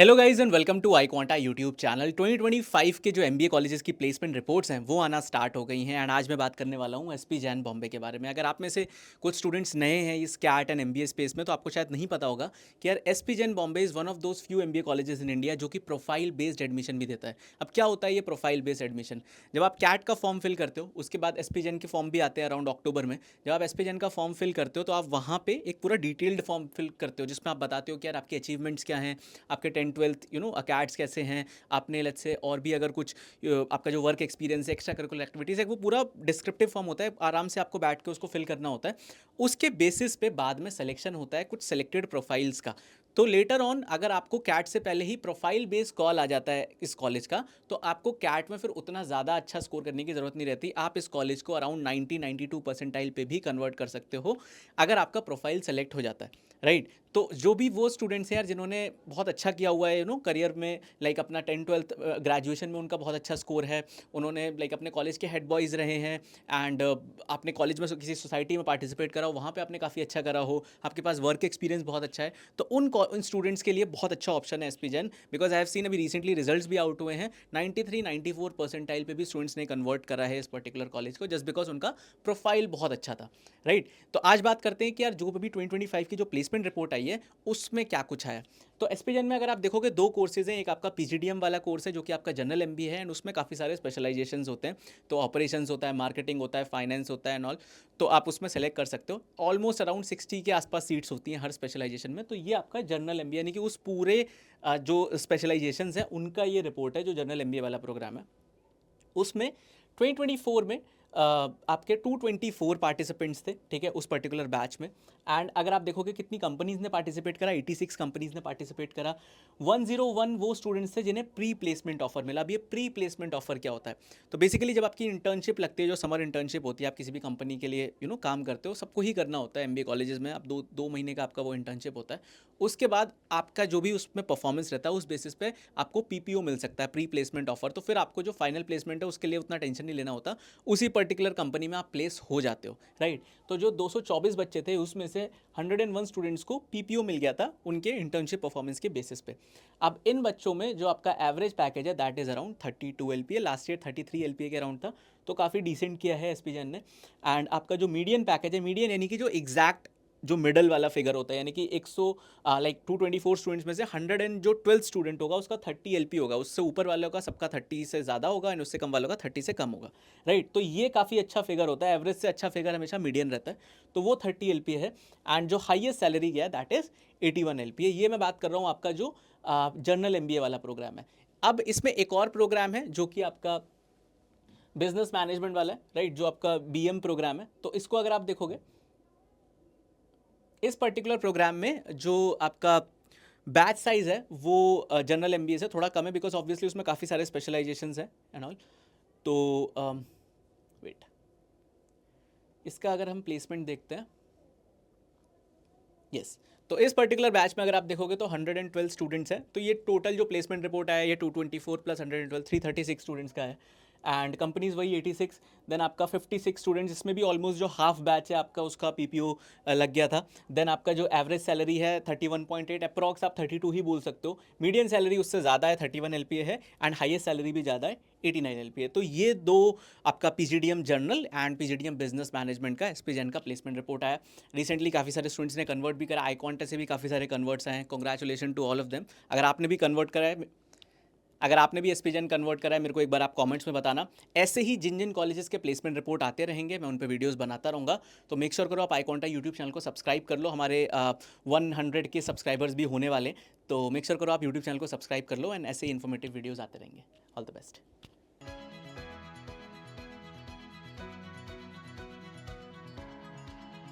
Hello guys and welcome to iQuanta YouTube channel. 2025 के जो MBA colleges की placement reports हैं वो आना स्टार्ट हो गई हैं एंड आज मैं बात करने वाला हूँ एसपी जैन बॉम्बे के बारे में। अगर आप में से कुछ स्टूडेंट्स नए हैं इस कैट एंड एमबीए स्पेस में तो आपको शायद नहीं पता होगा कि यार SP Jain Bombay is one of those few MBA colleges in India जो कि प्रोफाइल बेस्ड एडमिशन भी देता है। अब क्या होता है ये प्रोफाइल बेस्ड एडमिशन? जब आप कैट का फॉर्म फिल करते हो उसके बाद एसपी जैन के फॉर्म भी आते हैं अराउंड अक्टूबर में। जब आप एसपी जैन का फॉर्म फिल करते हो तो आप वहाँ पे एक पूरा डिटेल्ड फॉर्म फिल करते हो जिसमें आप बताते हो कि यार आपके अचीवमेंट्स क्या हैं, आपके 10th 12th कैट्स कैसे हैं, आपने लेट्स से और भी अगर कुछ आपका जो वर्क एक्सपीरियंस है, एक्स्ट्रा करिकुलर एक्टिविटीज़ है, वो पूरा डिस्क्रिप्टिव फॉर्म होता है। आराम से आपको बैठ के उसको फिल करना होता है। उसके बेसिस पे बाद में सिलेक्शन होता है कुछ सेलेक्टेड प्रोफाइल्स का। तो लेटर ऑन अगर आपको कैट से पहले ही प्रोफाइल बेस्ड कॉल आ जाता है इस कॉलेज का तो आपको कैट में फिर उतना ज़्यादा अच्छा स्कोर करने की ज़रूरत नहीं रहती। आप इस कॉलेज को अराउंड 90-92 परसेंटाइल पे भी कन्वर्ट कर सकते हो अगर आपका प्रोफाइल सेलेक्ट हो जाता है, राइट। तो जो भी वो स्टूडेंट्स हैं यार जिन्होंने बहुत अच्छा किया हुआ है करियर में, लाइक अपना 10th 12th ग्रेजुएशन में उनका बहुत अच्छा स्कोर है, उन्होंने लाइक अपने कॉलेज के हेड बॉयज़ रहे हैं एंड आपने कॉलेज में किसी सोसाइटी में पार्टिसिपेट करा हो, वहाँ पे आपने काफ़ी अच्छा करा हो, आपके पास वर्क एक्सपीरियंस बहुत अच्छा है, तो उन स्टूडेंट्स के लिए बहुत अच्छा ऑप्शन है SP Jain. Because I have seen अभी रिसेंटली रिजल्ट्स भी आउट हुए हैं, 93-94 परसेंटाइल पे भी स्टूडेंट्स ने कन्वर्ट करा है इस पर्टिकुलर कॉलेज को जस्ट बिकॉज उनका प्रोफाइल बहुत अच्छा था, राइट। तो आज बात करते हैं कि यार जो भी 2025 की जो प्लेसमेंट रिपोर्ट आई है उसमें क्या कुछ आया। तो एसपीजन में अगर आप देखोगे दो कोर्सेज हैं, एक आपका पीजीडीएम वाला कोर्स है जो कि आपका जनरल एमबीए है एंड उसमें काफ़ी सारे स्पेशलाइजेशंस होते हैं। तो ऑपरेशंस होता है, मार्केटिंग होता है, फाइनेंस होता है एंड ऑल। तो आप उसमें सेलेक्ट कर सकते हो। ऑलमोस्ट अराउंड 60 के आसपास सीट्स होती हैं हर स्पेशलाइजेशन में। तो ये आपका जनरल एमबीए यानी कि उस पूरे जो स्पेशलाइजेशंस हैं उनका ये रिपोर्ट है जो जनरल एमबीए वाला प्रोग्राम है। उसमें 2024 में आपके 224 पार्टिसिपेंट्स थे, ठीक है, उस पर्टिकुलर बैच में। एंड अगर आप देखोगे कितनी कंपनीज ने पार्टिसिपेट करा, 86 कंपनीज ने पार्टिसिपेट करा। 101 वो स्टूडेंट्स थे जिन्हें प्री प्लेसमेंट ऑफर मिला। अब ये प्री प्लेसमेंट ऑफर क्या होता है? तो बेसिकली जब आपकी इंटर्नशिप लगती है, जो समर इंटर्नशिप होती है, आप किसी भी कंपनी के लिए काम करते हो, सबको ही करना होता है एमबीए कॉलेजेस में। आप दो महीने का आपका वो इंटर्नशिप होता है। उसके बाद आपका जो भी उसमें परफॉर्मेंस रहता है उस बेसिस पे आपको पीपीओ मिल सकता है, प्री प्लेसमेंट ऑफर। तो फिर आपको जो फाइनल प्लेसमेंट है उसके लिए उतना टेंशन नहीं लेना होता, उसी पर्टिकुलर कंपनी में आप प्लेस हो जाते हो, राइट। तो जो 224 बच्चे थे उसमें से 101 स्टूडेंट्स को पीपीओ मिल गया था उनके इंटर्नशिप परफॉर्मेंस के बेसिस पे। अब इन बच्चों में जो आपका एवरेज पैकेज है that is around 32 LPA. Last year 33 LPA के अराउंड था, तो काफ़ी डिसेंट किया है एसपीजन ने। एंड आपका जो मीडियन पैकेज है, मीडियन यानी कि जो एग्जैक्ट जो मिडल वाला फिगर होता है, यानी कि 100 लाइक 224 स्टूडेंट्स में से 100 एंड जो 12 स्टूडेंट होगा उसका 30 एलपी होगा। उससे ऊपर वालों का सबका 30 से ज़्यादा होगा एंड उससे कम वालों का 30 से कम होगा, राइट। तो ये काफ़ी अच्छा फिगर होता है। एवरेज से अच्छा फिगर हमेशा मीडियन रहता है, तो वो 30 एलपी है। एंड जो हाईएस्ट सैलरी गया दैट इज़ 81 एलपी। ये मैं बात कर रहा हूँ आपका जो जनरल एमबीए वाला प्रोग्राम है। अब इसमें एक और प्रोग्राम है जो कि आपका बिजनेस मैनेजमेंट वाला है, राइट, जो आपका बीएम प्रोग्राम है। तो इसको अगर आप देखोगे, इस पर्टिकुलर प्रोग्राम में जो आपका बैच साइज है वो जनरल एमबीए से थोड़ा कम है बिकॉज ऑब्वियसली उसमें काफ़ी सारे स्पेशलाइजेशंस हैं एंड ऑल। तो वेट, इसका अगर हम प्लेसमेंट देखते हैं, यस, तो इस पर्टिकुलर बैच में अगर आप देखोगे तो 112 स्टूडेंट्स हैं। तो ये टोटल जो प्लेसमेंट रिपोर्ट आया ये 224 प्लस 112 336 स्टूडेंट्स का है। एंड कंपनीज वही 86। देन आपका 56 स्टूडेंट्स, जिसमें भी ऑलमोस्ट जो हाफ बैच है आपका उसका पीपीओ लग गया था। देन आपका जो एवरेज सैलरी है 31.8, अप्रॉक्स आप 32 ही बोल सकते हो। मीडियन सैलरी उससे ज़्यादा है, 31 एलपीए है एंड हाईएस्ट सैलरी भी ज़्यादा है, 89 एलपीए। तो ये दो आपका PGDM general and PGDM business management का एसपीजन का प्लेसमेंट रिपोर्ट आया। रिसेंटली काफ़ी सारे स्टूडेंट्स ने कन्वर्ट भी करा, आईकॉन्टा से भी काफ़ी सारे कन्वर्ट्स आए हैं। Congratulation to all of them. अगर आपने भी कन्वर्ट करा है, अगर आपने भी एसपीजन कन्वर्ट करा है, मेरे को एक बार आप कमेंट्स में बताना। ऐसे ही जिन जिन कॉलेजेस के प्लेसमेंट रिपोर्ट आते रहेंगे मैं उन पर वीडियोस बनाता रहूँगा। तो मेक श्योर करो आप आईकॉन्टा यूट्यूब चैनल को सब्सक्राइब कर लो। हमारे 100 के सब्सक्राइबर्स भी होने वाले, तो मेक श्योर करो आप यूट्यूब चैनल को सब्सक्राइब कर लो एंड ऐसे ही इन्फॉर्मेटिव वीडियोज़ आते रहेंगे। All the best.